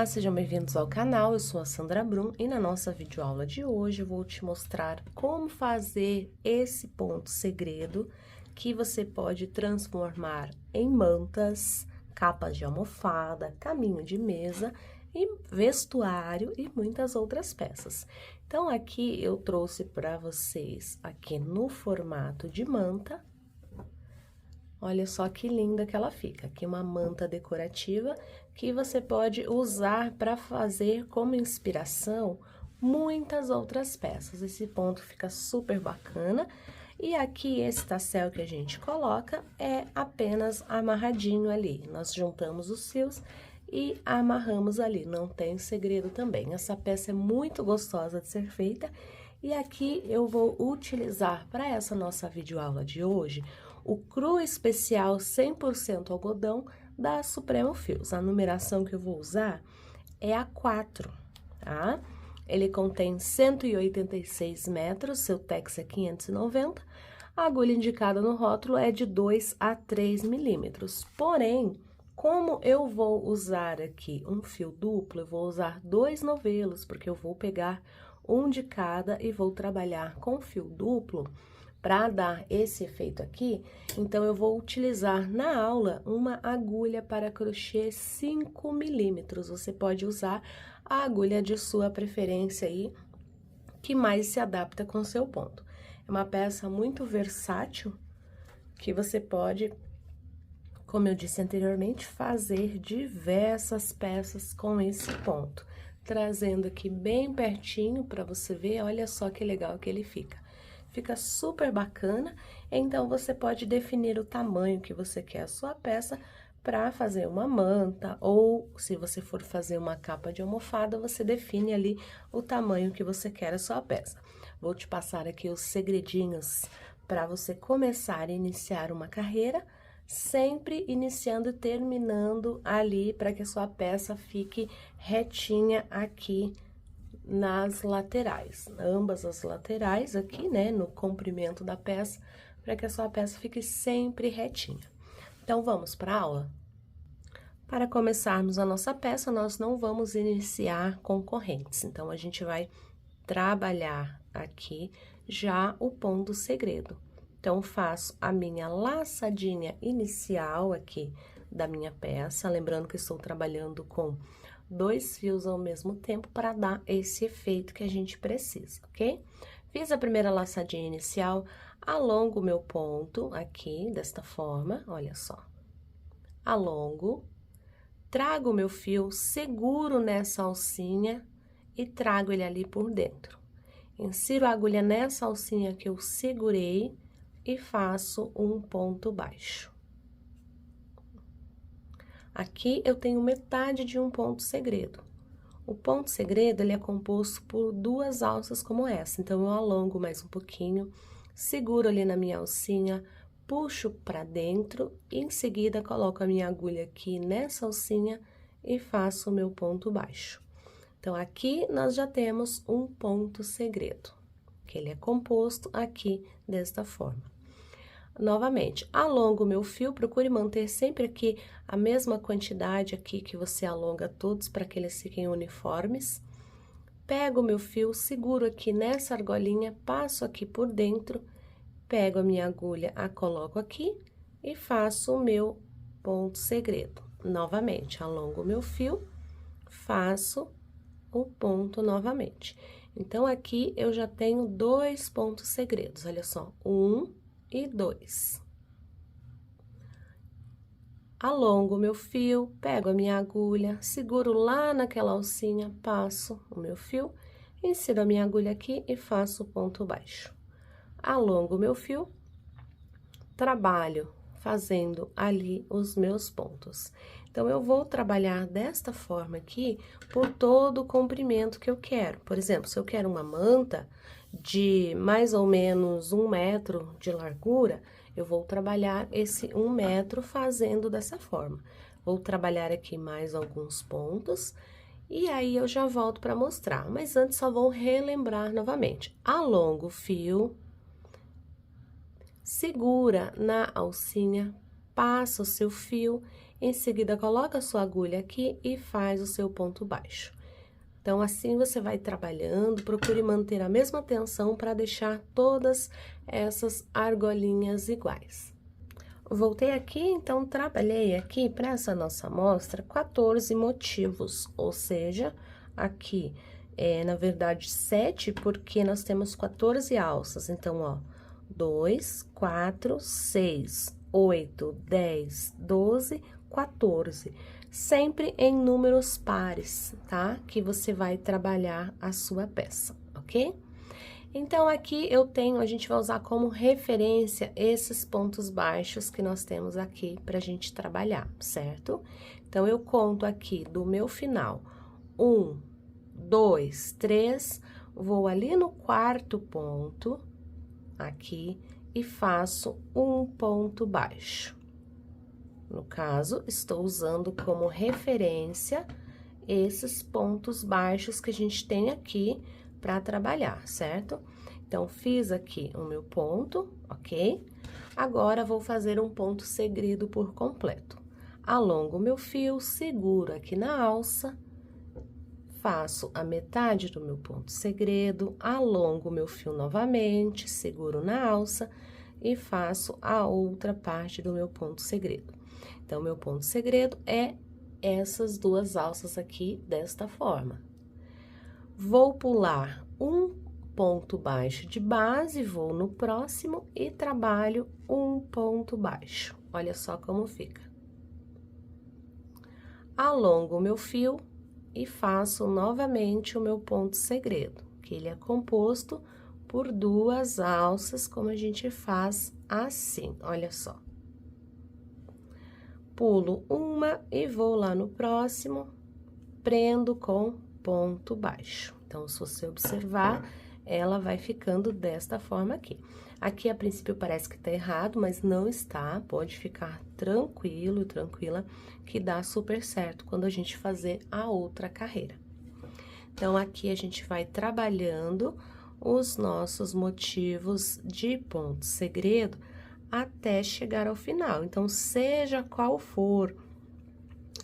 Olá, sejam bem-vindos ao canal, eu sou a Sandra Brum e na nossa videoaula de hoje eu vou te mostrar como fazer esse ponto segredo que você pode transformar em mantas, capas de almofada, caminho de mesa e vestuário e muitas outras peças. Então aqui eu trouxe para vocês aqui no formato de manta. Olha só que linda que ela fica, aqui uma manta decorativa que você pode usar para fazer como inspiração muitas outras peças. Esse ponto fica super bacana e aqui esse tassel que a gente coloca é apenas amarradinho ali. Nós juntamos os fios e amarramos ali, não tem segredo também. Essa peça é muito gostosa de ser feita e aqui eu vou utilizar para essa nossa videoaula de hoje o cru especial 100% algodão da Supremo Fios. A numeração que eu vou usar é a 4, tá? Ele contém 186 metros, seu tex é 590, a agulha indicada no rótulo é de 2 a 3 milímetros. Porém, como eu vou usar aqui um fio duplo, eu vou usar 2 novelos, porque eu vou pegar um de cada e vou trabalhar com fio duplo, para dar esse efeito aqui, então eu vou utilizar na aula uma agulha para crochê 5 milímetros. Você pode usar a agulha de sua preferência aí, que mais se adapta com o seu ponto. É uma peça muito versátil, que você pode, como eu disse anteriormente, fazer diversas peças com esse ponto. Trazendo aqui bem pertinho para você ver, olha só que legal que ele fica. Fica super bacana, então você pode definir o tamanho que você quer a sua peça para fazer uma manta, ou se você for fazer uma capa de almofada, você define ali o tamanho que você quer a sua peça. Vou te passar aqui os segredinhos para você começar a iniciar uma carreira, sempre iniciando e terminando ali para que a sua peça fique retinha aqui nas laterais, ambas as laterais aqui, né, no comprimento da peça, para que a sua peça fique sempre retinha. Então, vamos para a aula? Para começarmos a nossa peça, nós não vamos iniciar com correntes, então, a gente vai trabalhar aqui já o ponto segredo. Então, faço a minha laçadinha inicial aqui da minha peça, lembrando que estou trabalhando com 2 fios ao mesmo tempo para dar esse efeito que a gente precisa, ok? Fiz a primeira laçadinha inicial, alongo o meu ponto aqui, desta forma, olha só. Alongo, trago o meu fio, seguro nessa alcinha e trago ele ali por dentro. Insiro a agulha nessa alcinha que eu segurei e faço um ponto baixo. Aqui eu tenho metade de um ponto segredo. O ponto segredo, ele é composto por 2 alças como essa. Então, eu alongo mais um pouquinho, seguro ali na minha alcinha, puxo para dentro e em seguida coloco a minha agulha aqui nessa alcinha e faço o meu ponto baixo. Então, aqui nós já temos um ponto segredo, que ele é composto aqui desta forma. Novamente, alongo o meu fio, procure manter sempre aqui a mesma quantidade aqui que você alonga todos para que eles fiquem uniformes. Pego o meu fio, seguro aqui nessa argolinha, passo aqui por dentro, pego a minha agulha, a coloco aqui e faço o meu ponto segredo. Novamente, alongo o meu fio, faço o ponto novamente. Então, aqui eu já tenho 2 pontos segredos, olha só, 1 e 2. Alongo o meu fio, pego a minha agulha, seguro lá naquela alcinha, passo o meu fio, insiro a minha agulha aqui e faço o ponto baixo. Alongo o meu fio, trabalho fazendo ali os meus pontos. Então, eu vou trabalhar desta forma aqui por todo o comprimento que eu quero. Por exemplo, se eu quero uma manta de mais ou menos 1 metro de largura, eu vou trabalhar esse 1 metro fazendo dessa forma. Vou trabalhar aqui mais alguns pontos e aí eu já volto para mostrar. Mas antes só vou relembrar novamente. Alongo o fio, segura na alcinha, passa o seu fio Em seguida, coloca a sua agulha aqui e faz o seu ponto baixo. Então, assim você vai trabalhando, procure manter a mesma tensão para deixar todas essas argolinhas iguais. Voltei aqui, então, trabalhei aqui para essa nossa amostra 14 motivos, ou seja, aqui na verdade, 7, porque nós temos 14 alças. Então, ó, 2, 4, 6, 8, 10, 12, 14. Sempre em números pares, tá? Que você vai trabalhar a sua peça, ok? Então, aqui a gente vai usar como referência esses pontos baixos que nós temos aqui pra gente trabalhar, certo? Então, eu conto aqui do meu final, 1, 2, 3, vou ali no quarto ponto, aqui, e faço um ponto baixo. No caso, estou usando como referência esses pontos baixos que a gente tem aqui para trabalhar, certo? Então, fiz aqui o meu ponto, ok? Agora, vou fazer um ponto segredo por completo. Alongo o meu fio, seguro aqui na alça, faço a metade do meu ponto segredo, alongo o meu fio novamente, seguro na alça e faço a outra parte do meu ponto segredo. Então, meu ponto segredo é essas duas alças aqui, desta forma. Vou pular um ponto baixo de base, vou no próximo e trabalho um ponto baixo. Olha só como fica. Alongo o meu fio e faço novamente o meu ponto segredo, que ele é composto por duas alças, como a gente faz assim, olha só. Pulo uma e vou lá no próximo, prendo com ponto baixo. Então, se você observar, ela vai ficando desta forma aqui. Aqui, a princípio, parece que tá errado, mas não está. Pode ficar tranquilo, tranquila, que dá super certo quando a gente fazer a outra carreira. Então, aqui a gente vai trabalhando os nossos motivos de ponto segredo até chegar ao final. Então, seja qual for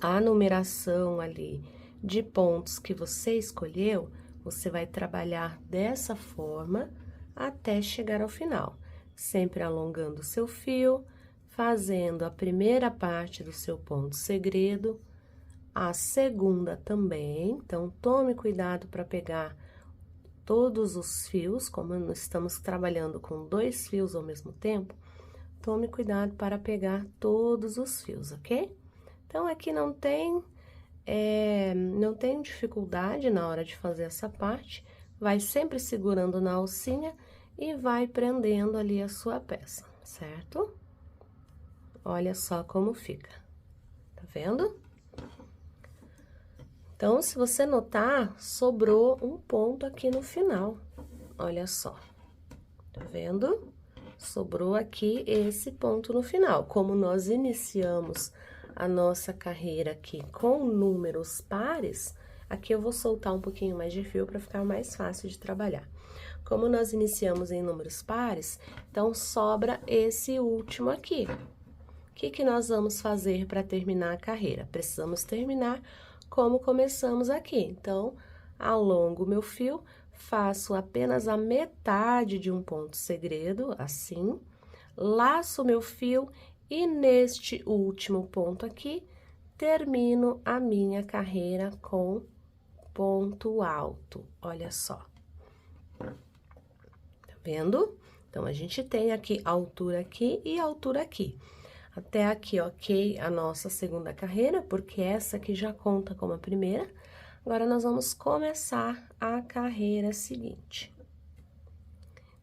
a numeração ali de pontos que você escolheu, você vai trabalhar dessa forma até chegar ao final, sempre alongando o seu fio, fazendo a primeira parte do seu ponto segredo, a segunda também. Então, tome cuidado para pegar todos os fios, como nós estamos trabalhando com 2 fios ao mesmo tempo, tome cuidado para pegar todos os fios, ok? Então, aqui não tem dificuldade na hora de fazer essa parte, vai sempre segurando na alcinha e vai prendendo ali a sua peça, certo? Olha só como fica, tá vendo? Então, se você notar, sobrou um ponto aqui no final, olha só, tá vendo? Sobrou aqui esse ponto no final. Como nós iniciamos a nossa carreira aqui com números pares, aqui eu vou soltar um pouquinho mais de fio para ficar mais fácil de trabalhar. Como nós iniciamos em números pares, então sobra esse último aqui. O que nós vamos fazer para terminar a carreira? Precisamos terminar como começamos aqui. Então, alongo o meu fio, faço apenas a metade de um ponto segredo, assim, laço meu fio e neste último ponto aqui, termino a minha carreira com ponto alto, olha só. Tá vendo? Então, a gente tem aqui altura aqui e altura aqui. Até aqui, ok, a nossa segunda carreira, porque essa aqui já conta como a primeira. Agora, nós vamos começar a carreira seguinte.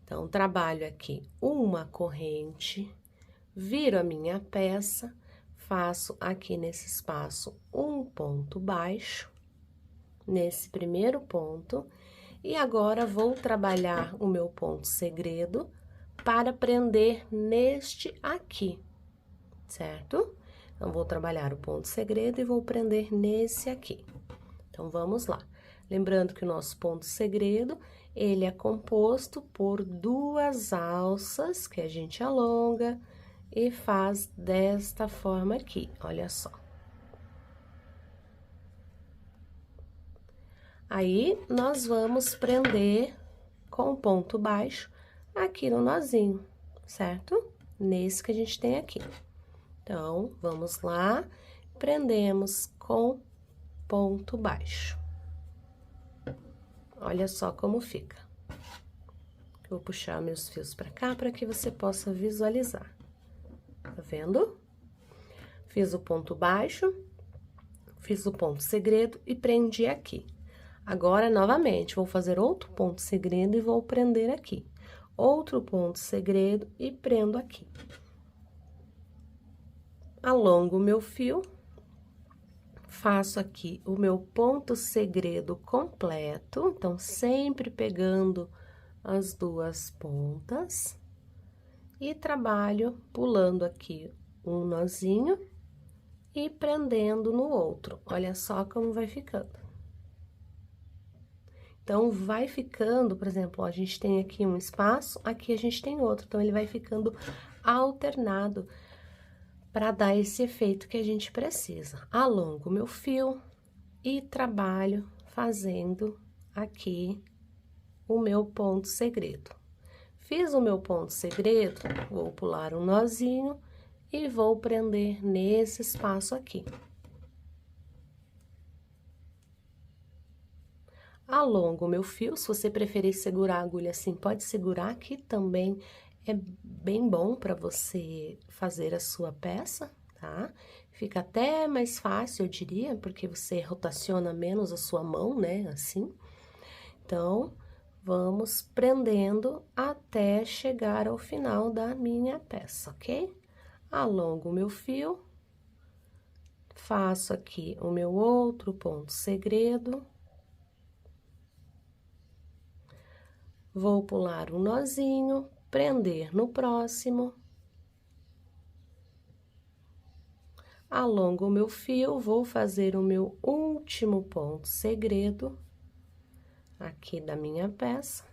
Então, trabalho aqui uma corrente, viro a minha peça, faço aqui nesse espaço um ponto baixo, nesse primeiro ponto, e agora vou trabalhar o meu ponto segredo para prender neste aqui, certo? Então, vou trabalhar o ponto segredo e vou prender nesse aqui. Então, vamos lá. Lembrando que o nosso ponto segredo, ele é composto por duas alças que a gente alonga e faz desta forma aqui, olha só. Aí, nós vamos prender com ponto baixo aqui no nozinho, certo? Nesse que a gente tem aqui. Então, vamos lá, prendemos com ponto baixo. Olha só como fica. Vou puxar meus fios pra cá para que você possa visualizar. Tá vendo? Fiz o ponto baixo, fiz o ponto segredo e prendi aqui. Agora, novamente, vou fazer outro ponto segredo e vou prender aqui. Outro ponto segredo e prendo aqui. Alongo o meu fio, faço aqui o meu ponto segredo completo, então, sempre pegando as duas pontas e trabalho pulando aqui um nozinho e prendendo no outro. Olha só como vai ficando. Então, vai ficando, por exemplo, ó, a gente tem aqui um espaço, aqui a gente tem outro, então ele vai ficando alternado para dar esse efeito que a gente precisa. Alongo o meu fio e trabalho fazendo aqui o meu ponto segredo. Fiz o meu ponto segredo, vou pular um nozinho e vou prender nesse espaço aqui. Alongo o meu fio, se você preferir segurar a agulha assim, pode segurar, que também é bem bom para você fazer a sua peça, tá? Fica até mais fácil, eu diria, porque você rotaciona menos a sua mão, né, assim. Então, vamos prendendo até chegar ao final da minha peça, ok? Alongo o meu fio, faço aqui o meu outro ponto segredo. Vou pular um nozinho, prender no próximo. Alongo o meu fio, vou fazer o meu último ponto segredo aqui da minha peça.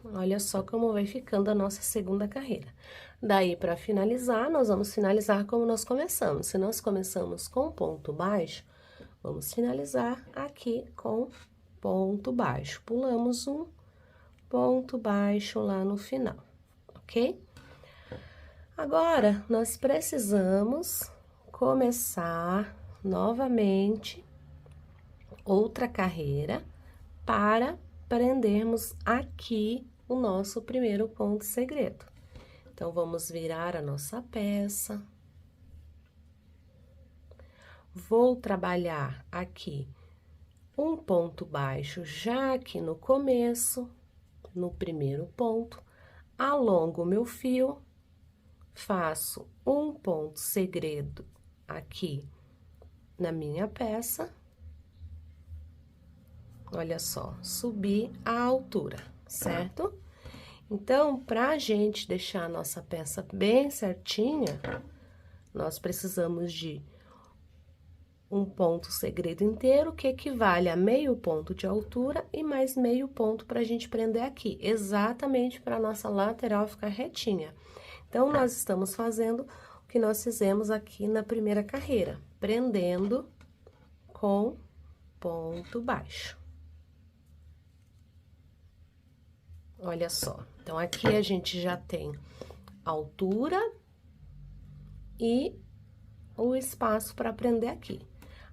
Olha só como vai ficando a nossa segunda carreira. Daí, para finalizar, nós vamos finalizar como nós começamos. Se nós começamos com ponto baixo, vamos finalizar aqui com ponto baixo. Pulamos um ponto baixo lá no final, ok? Agora, nós precisamos começar novamente outra carreira para prendermos aqui o nosso primeiro ponto segredo. Então, vamos virar a nossa peça. Vou trabalhar aqui um ponto baixo já aqui no começo, no primeiro ponto, alongo o meu fio, faço um ponto segredo aqui na minha peça. Olha só, subi a altura, certo? Então, pra gente deixar a nossa peça bem certinha, nós precisamos de um ponto segredo inteiro, que equivale a meio ponto de altura e mais meio ponto pra gente prender aqui, exatamente para nossa lateral ficar retinha. Então, nós estamos fazendo o que nós fizemos aqui na primeira carreira, prendendo com ponto baixo. Olha só, então, aqui a gente já tem altura e o espaço para prender aqui.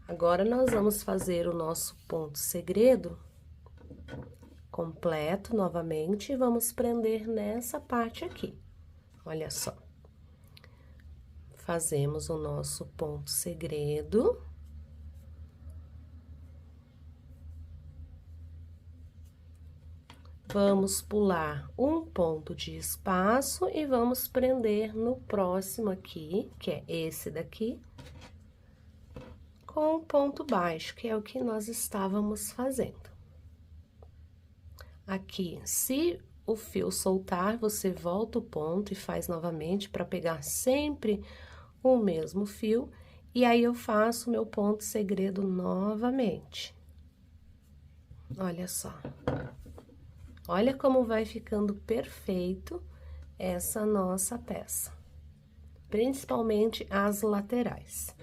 Agora, nós vamos fazer o nosso ponto segredo completo novamente e vamos prender nessa parte aqui. Olha só. Fazemos o nosso ponto segredo. Vamos pular um ponto de espaço e vamos prender no próximo aqui, que é esse daqui, com um ponto baixo, que é o que nós estávamos fazendo. Aqui, se o fio soltar, você volta o ponto e faz novamente para pegar sempre o mesmo fio, e aí eu faço o meu ponto segredo novamente. Olha só. Olha como vai ficando perfeito essa nossa peça, principalmente as laterais.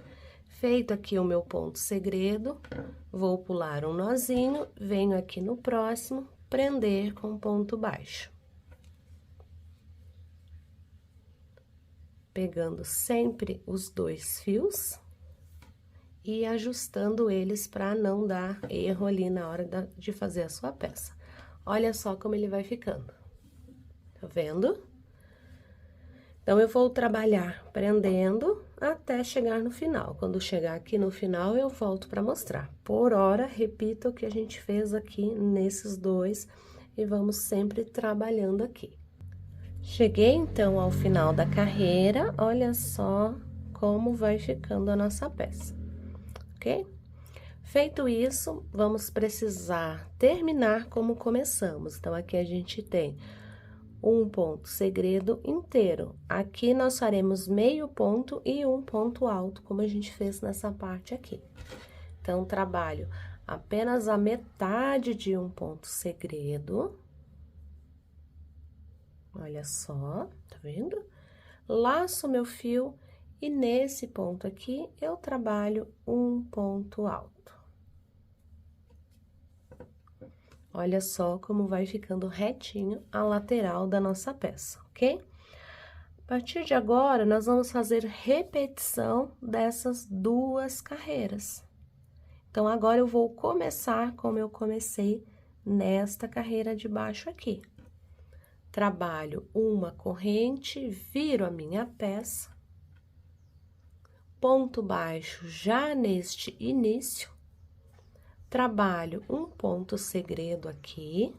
Feito aqui o meu ponto segredo, vou pular um nozinho, venho aqui no próximo, prender com ponto baixo. Pegando sempre os 2 fios e ajustando eles para não dar erro ali na hora de fazer a sua peça. Olha só como ele vai ficando. Tá vendo? Então, eu vou trabalhar prendendo até chegar no final. Quando chegar aqui no final, eu volto para mostrar. Por hora, repita o que a gente fez aqui nesses 2 e vamos sempre trabalhando aqui. Cheguei, então, ao final da carreira, olha só como vai ficando a nossa peça, ok? Feito isso, vamos precisar terminar como começamos. Então, aqui a gente tem um ponto segredo inteiro. Aqui nós faremos meio ponto e um ponto alto, como a gente fez nessa parte aqui. Então, trabalho apenas a metade de um ponto segredo. Olha só, tá vendo? Laço meu fio e nesse ponto aqui eu trabalho um ponto alto. Olha só como vai ficando retinho a lateral da nossa peça, ok? A partir de agora, nós vamos fazer repetição dessas 2 carreiras. Então, agora eu vou começar como eu comecei nesta carreira de baixo aqui. Trabalho uma corrente, viro a minha peça, ponto baixo já neste início, trabalho um ponto segredo aqui.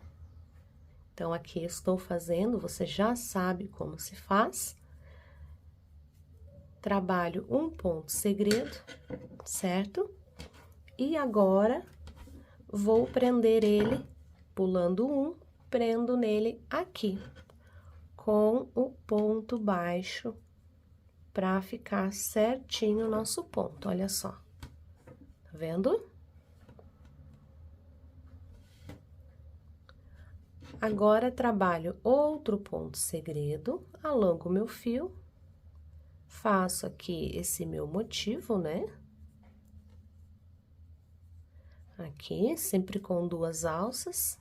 Então, aqui estou fazendo, você já sabe como se faz. Trabalho um ponto segredo, certo? E agora, vou prender ele, pulando um, prendo nele aqui, com o ponto baixo, pra ficar certinho o nosso ponto, olha só. Tá vendo? Agora, trabalho outro ponto segredo, alongo o meu fio, faço aqui esse meu motivo, né? Aqui, sempre com 2 alças.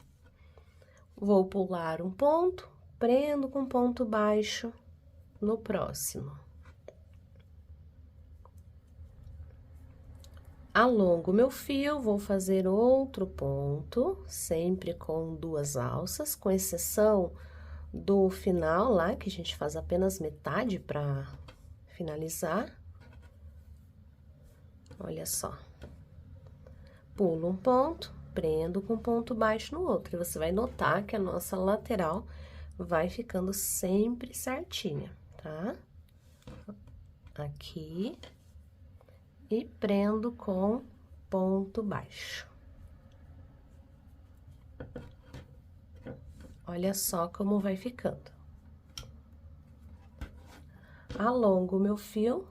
Vou pular um ponto, prendo com ponto baixo no próximo. Alongo meu fio, vou fazer outro ponto, sempre com 2 alças, com exceção do final lá, que a gente faz apenas metade para finalizar. Olha só. Pulo um ponto, prendo com ponto baixo no outro. E você vai notar que a nossa lateral vai ficando sempre certinha, tá? Aqui. E prendo com ponto baixo. Olha só como vai ficando. Alongo o meu fio.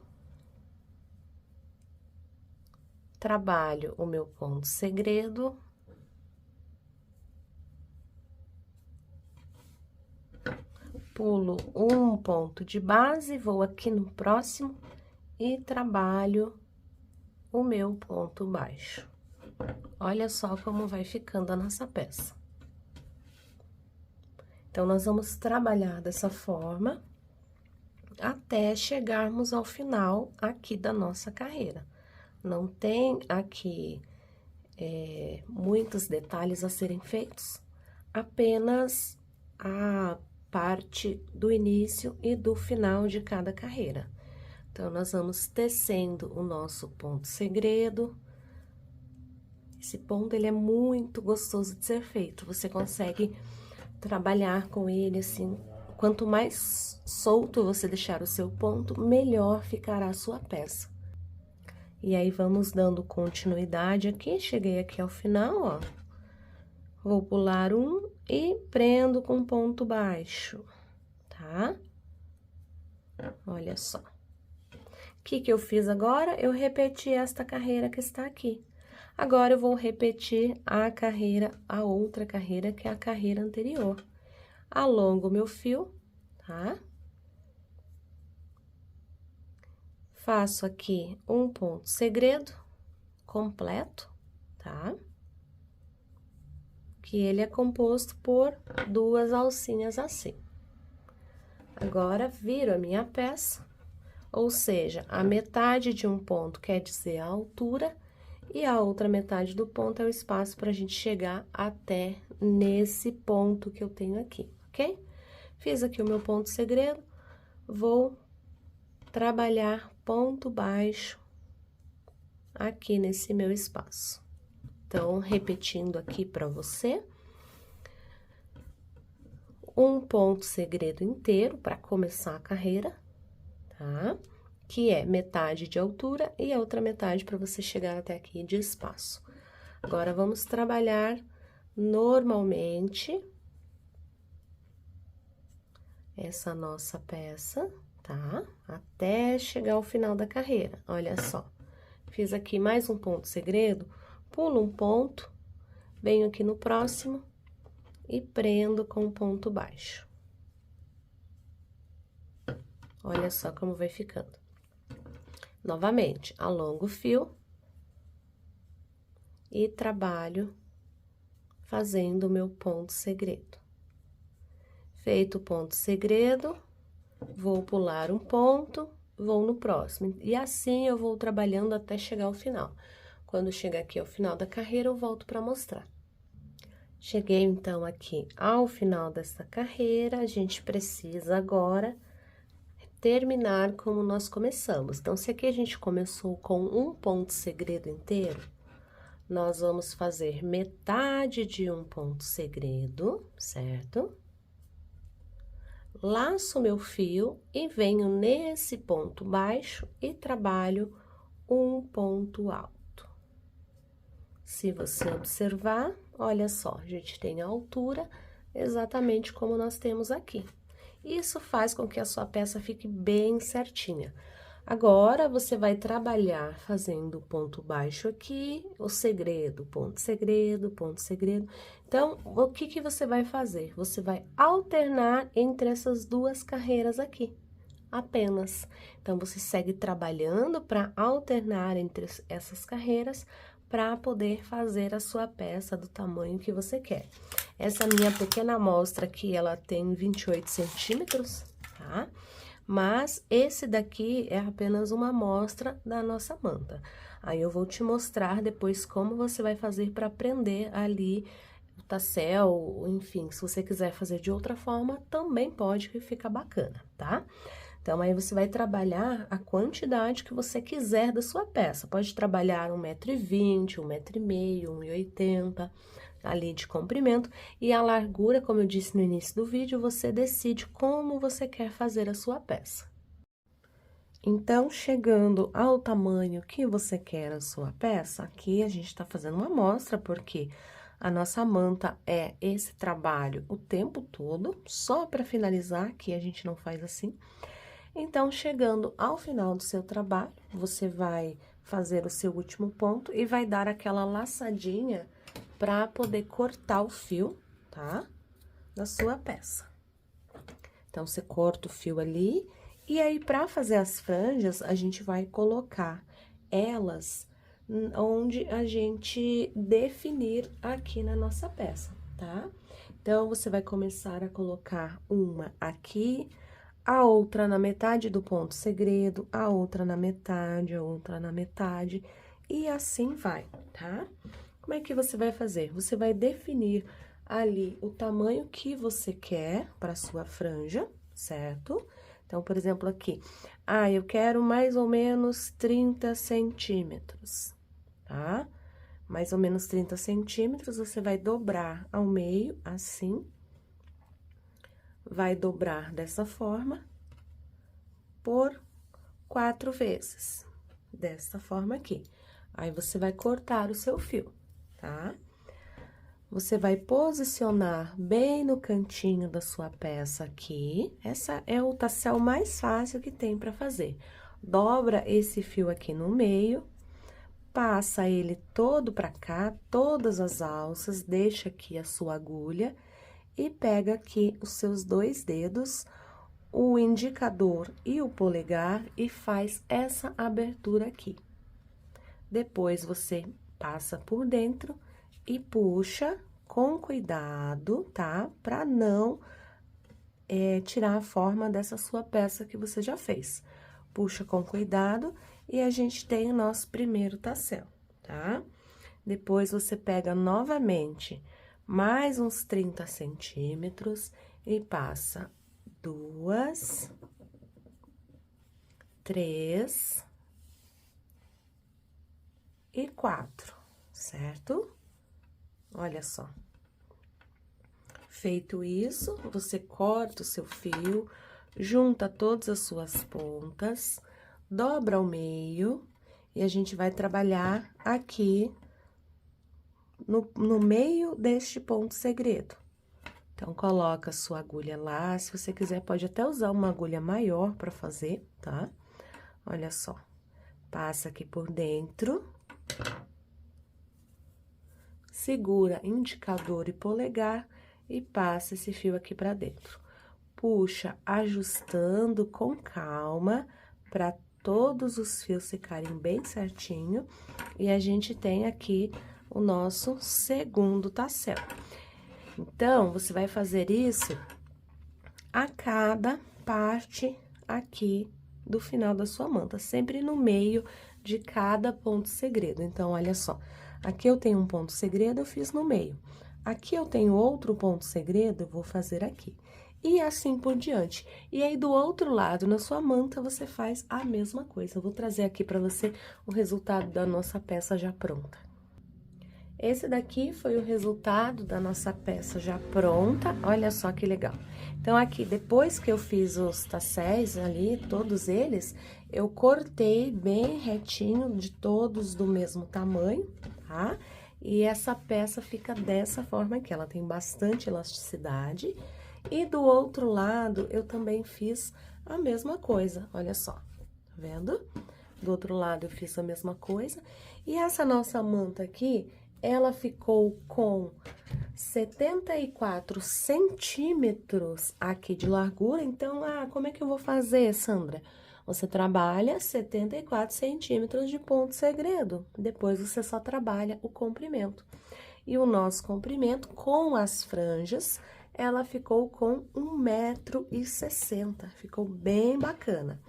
Trabalho o meu ponto segredo. Pulo um ponto de base, vou aqui no próximo e trabalho o meu ponto baixo. Olha só como vai ficando a nossa peça. Então, nós vamos trabalhar dessa forma até chegarmos ao final aqui da nossa carreira. Não tem aqui muitos detalhes a serem feitos, apenas a parte do início e do final de cada carreira. Então, nós vamos tecendo o nosso ponto segredo. Esse ponto, ele é muito gostoso de ser feito, você consegue trabalhar com ele, assim, quanto mais solto você deixar o seu ponto, melhor ficará a sua peça. E aí, vamos dando continuidade aqui, cheguei aqui ao final, ó. Vou pular um e prendo com ponto baixo, tá? Olha só. O que eu fiz agora? Eu repeti esta carreira que está aqui. Agora, eu vou repetir a outra carreira, que é a carreira anterior. Alongo o meu fio, tá? Faço aqui um ponto segredo completo, tá? Que ele é composto por 2 alcinhas assim. Agora, viro a minha peça, ou seja, a metade de um ponto quer dizer a altura, e a outra metade do ponto é o espaço para a gente chegar até nesse ponto que eu tenho aqui, ok? Fiz aqui o meu ponto segredo, vou trabalhar ponto baixo aqui nesse meu espaço. Então, repetindo aqui para você, um ponto segredo inteiro para começar a carreira, tá? Que é metade de altura e a outra metade para você chegar até aqui de espaço. Agora, vamos trabalhar normalmente essa nossa peça, tá? Até chegar ao final da carreira, olha só. Fiz aqui mais um ponto segredo, pulo um ponto, venho aqui no próximo e prendo com um ponto baixo. Olha só como vai ficando. Novamente, alongo o fio e trabalho fazendo o meu ponto segredo. Feito o ponto segredo, vou pular um ponto, vou no próximo. E assim eu vou trabalhando até chegar ao final. Quando chegar aqui ao final da carreira, eu volto para mostrar. Cheguei, então, aqui ao final dessa carreira, a gente precisa agora terminar como nós começamos. Então, se aqui a gente começou com um ponto segredo inteiro, nós vamos fazer metade de um ponto segredo, certo? Laço meu fio e venho nesse ponto baixo e trabalho um ponto alto. Se você observar, olha só, a gente tem a altura exatamente como nós temos aqui. Isso faz com que a sua peça fique bem certinha. Agora, você vai trabalhar fazendo ponto baixo aqui, o segredo, ponto segredo, ponto segredo. Então, o que que você vai fazer? Você vai alternar entre essas duas carreiras aqui, apenas. Então, você segue trabalhando para alternar entre essas carreiras, para poder fazer a sua peça do tamanho que você quer. Essa minha pequena amostra aqui, ela tem 28 centímetros, tá? Mas esse daqui é apenas uma amostra da nossa manta. Aí eu vou te mostrar depois como você vai fazer para prender ali o tassel, enfim, se você quiser fazer de outra forma, também pode, que fica bacana, tá? Então, aí você vai trabalhar a quantidade que você quiser da sua peça. Pode trabalhar 1,20 m, 1,5 m, 1,80 m, ali de comprimento. E a largura, como eu disse no início do vídeo, você decide como você quer fazer a sua peça. Então, chegando ao tamanho que você quer a sua peça, aqui a gente tá fazendo uma amostra, porque a nossa manta é esse trabalho o tempo todo, só para finalizar, que a gente não faz assim. Então, chegando ao final do seu trabalho, você vai fazer o seu último ponto e vai dar aquela laçadinha para poder cortar o fio, tá? Da sua peça. Então, você corta o fio ali, e aí, para fazer as franjas, a gente vai colocar elas onde a gente definir aqui na nossa peça, tá? Então, você vai começar a colocar uma aqui, a outra na metade do ponto segredo, a outra na metade, a outra na metade, e assim vai, tá? Como é que você vai fazer? Você vai definir ali o tamanho que você quer para sua franja, certo? Então, por exemplo, aqui, eu quero mais ou menos 30 centímetros, tá? Mais ou menos 30 centímetros, você vai dobrar ao meio, assim. Vai dobrar dessa forma por 4 vezes, dessa forma aqui. Aí, você vai cortar o seu fio, tá? Você vai posicionar bem no cantinho da sua peça aqui. Essa é o tassel mais fácil que tem para fazer. Dobra esse fio aqui no meio, passa ele todo para cá, todas as alças, deixa aqui a sua agulha e pega aqui os seus 2 dedos, o indicador e o polegar e faz essa abertura aqui. Depois, você passa por dentro e puxa com cuidado, tá? Pra não tirar a forma dessa sua peça que você já fez. Puxa com cuidado e a gente tem o nosso primeiro tassel, tá? Depois, você pega novamente mais uns 30 centímetros e passa 2, 3 e 4, certo? Olha só. Feito isso, você corta o seu fio, junta todas as suas pontas, dobra ao meio e a gente vai trabalhar aqui no meio deste ponto segredo. Então, coloca a sua agulha lá, se você quiser pode até usar uma agulha maior para fazer, tá? Olha só, passa aqui por dentro, segura indicador e polegar e passa esse fio aqui pra dentro. Puxa, ajustando com calma, pra todos os fios ficarem bem certinho. E a gente tem aqui o nosso segundo tassel. Então, você vai fazer isso a cada parte aqui do final da sua manta, sempre no meio de cada ponto segredo. Então, olha só, aqui eu tenho um ponto segredo, eu fiz no meio. Aqui eu tenho outro ponto segredo, eu vou fazer aqui. E assim por diante. E aí, do outro lado, na sua manta, você faz a mesma coisa. Eu vou trazer aqui pra você o resultado da nossa peça já pronta. Esse daqui foi o resultado da nossa peça já pronta. Olha só que legal. Então, aqui, depois que eu fiz os tasséis ali, todos eles, eu cortei bem retinho, de todos do mesmo tamanho, tá? E essa peça fica dessa forma aqui, ela tem bastante elasticidade. E do outro lado, eu também fiz a mesma coisa, olha só, tá vendo? Do outro lado, eu fiz a mesma coisa. E essa nossa manta aqui, ela ficou com 74 centímetros aqui de largura. Então, como é que eu vou fazer, Sandra? Você trabalha 74 centímetros de ponto segredo. Depois, você só trabalha o comprimento. E o nosso comprimento, com as franjas, ela ficou com 1,60 m. Ficou bem bacana.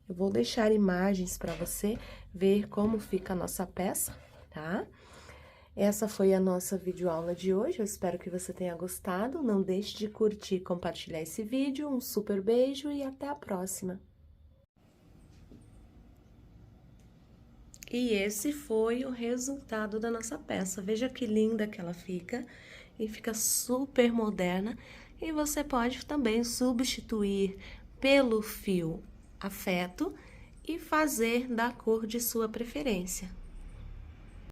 Eu vou deixar imagens para você ver como fica a nossa peça, tá? Essa foi a nossa videoaula de hoje, eu espero que você tenha gostado. Não deixe de curtir e compartilhar esse vídeo. Um super beijo e até a próxima! E esse foi o resultado da nossa peça. Veja que linda que ela fica e fica super moderna. E você pode também substituir pelo fio afeto e fazer da cor de sua preferência.